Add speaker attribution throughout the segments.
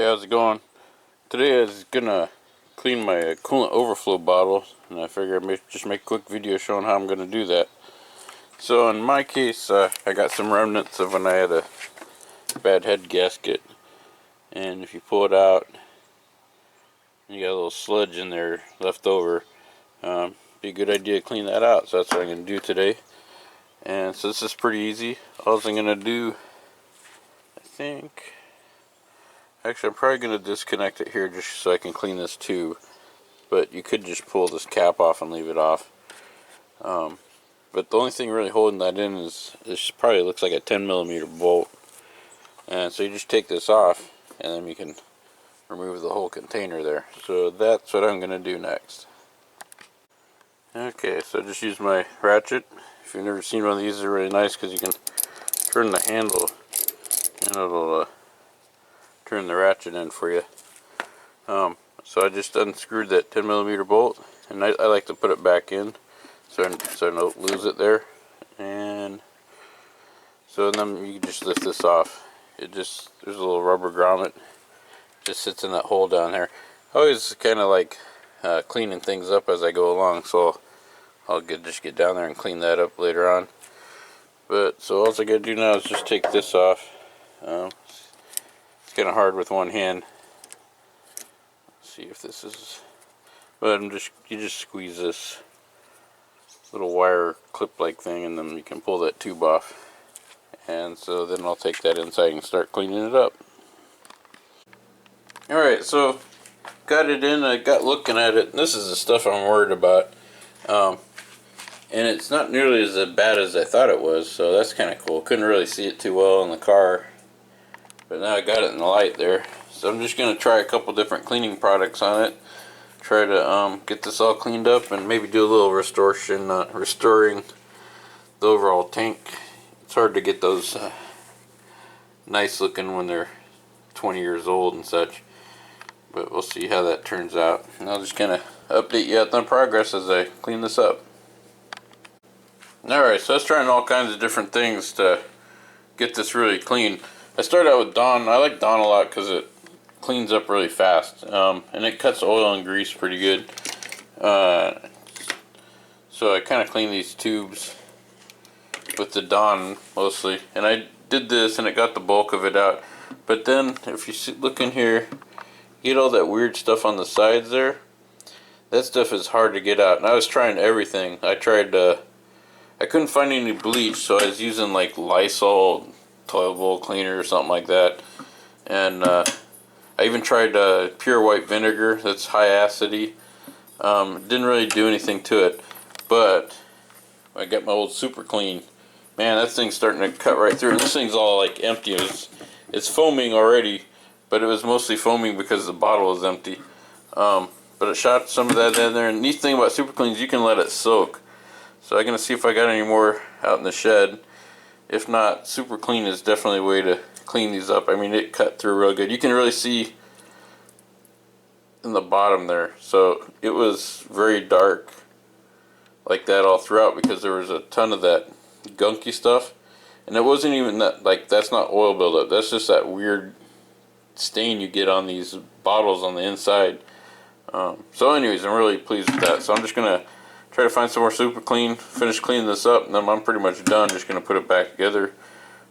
Speaker 1: Hey, how's it going? Today I was gonna clean my coolant overflow bottle, and I figured I'd just make a quick video showing how I'm gonna do that. So in my case, I got some remnants of when I had a bad head gasket, and if you pull it out, you got a little sludge in there left over. Be a good idea to clean that out, so that's what I'm gonna do today. And so this is pretty easy. All I'm gonna do, actually, I'm probably going to disconnect it here just so I can clean this tube. But you could just pull this cap off and leave it off. But the only thing really holding that in is this probably looks like a 10mm bolt. And so you just take this off and then you can remove the whole container there. So that's what I'm going to do next. Okay, so just use my ratchet. If you've never seen one of these, they're really nice because you can turn the handle and it'll turn the ratchet in for you. So I just unscrewed that 10mm bolt, and I like to put it back in so I don't lose it there. And so then you just lift this off. There's a little rubber grommet, just sits in that hole down there. I always kind of like cleaning things up as I go along, so I'll just get down there and clean that up later on. But so all I gotta do now is just take this off. It's kind of hard with one hand. Let's see if this is, but you just squeeze this little wire clip like thing, and then you can pull that tube off. And so then I'll take that inside and start cleaning it up. Alright, so got it in, I got looking at it, and this is the stuff I'm worried about. And it's not nearly as bad as I thought it was, so that's kind of cool. Couldn't really see it too well in the car, but now I got it in the light there. So I'm just going to try a couple different cleaning products on it. Try to get this all cleaned up and maybe do a little restoring the overall tank. It's hard to get those nice looking when they're 20 years old and such. But we'll see how that turns out. And I'll just kind of update you on the progress as I clean this up. Alright, so I was trying all kinds of different things to get this really clean. I started out with Dawn. I like Dawn a lot because it cleans up really fast, and it cuts oil and grease pretty good. So I kind of clean these tubes with the Dawn mostly, and I did this and it got the bulk of it out. But then if you look in here, you get all that weird stuff on the sides there. That stuff is hard to get out, and I was trying everything. I couldn't find any bleach, so I was using like Lysol toilet bowl cleaner or something like that. And I even tried pure white vinegar that's high acidity. Didn't really do anything to it. But I got my old Super Clean. Man, that thing's starting to cut right through. And this thing's all like empty. It's foaming already, but it was mostly foaming because the bottle was empty. But it shot some of that in there. And the neat thing about Super Clean is you can let it soak. So I'm going to see if I got any more out in the shed. If not, Super Clean is definitely a way to clean these up. I mean, it cut through real good. You can really see in the bottom there. So it was very dark like that all throughout because there was a ton of that gunky stuff. And it wasn't even that, like, that's not oil buildup. That's just that weird stain you get on these bottles on the inside. So anyways, I'm really pleased with that. So I'm just going to try to find some more Super Clean, finish cleaning this up, and then I'm pretty much done. Just going to put it back together,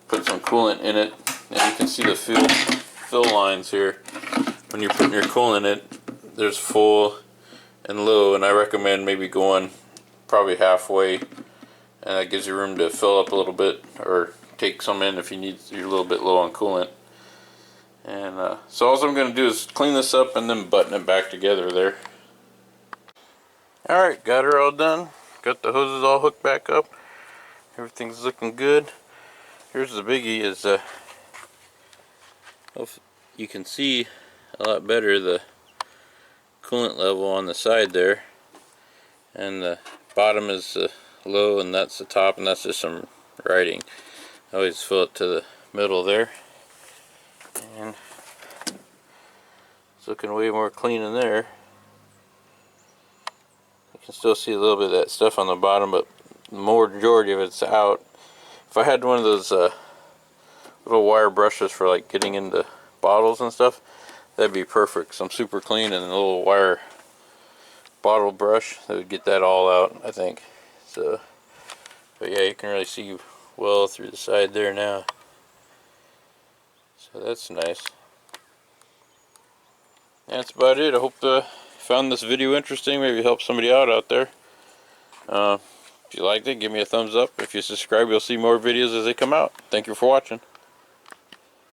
Speaker 1: put some coolant in it, and you can see the fill lines here. When you're putting your coolant in it, there's full and low, and I recommend maybe going probably halfway, and that gives you room to fill up a little bit, or take some in if you're a little bit low on coolant. And so all I'm going to do is clean this up and then button it back together there. Alright, got her all done. Got the hoses all hooked back up. Everything's looking good. Here's the biggie is you can see a lot better the coolant level on the side there. And the bottom is low, and that's the top, and that's just some writing. I always fill it to the middle there. And it's looking way more clean in there. You can still see a little bit of that stuff on the bottom, but the majority of it's out. If I had one of those little wire brushes for like getting into bottles and stuff, that'd be perfect. Some super clean and a little wire bottle brush that would get that all out, I think. So, but yeah, you can really see well through the side there now. So that's nice. That's about it. I hope you found this video interesting. Maybe help somebody out there. If you liked it, give me a thumbs up. If you subscribe, you'll see more videos as they come out. Thank you for watching.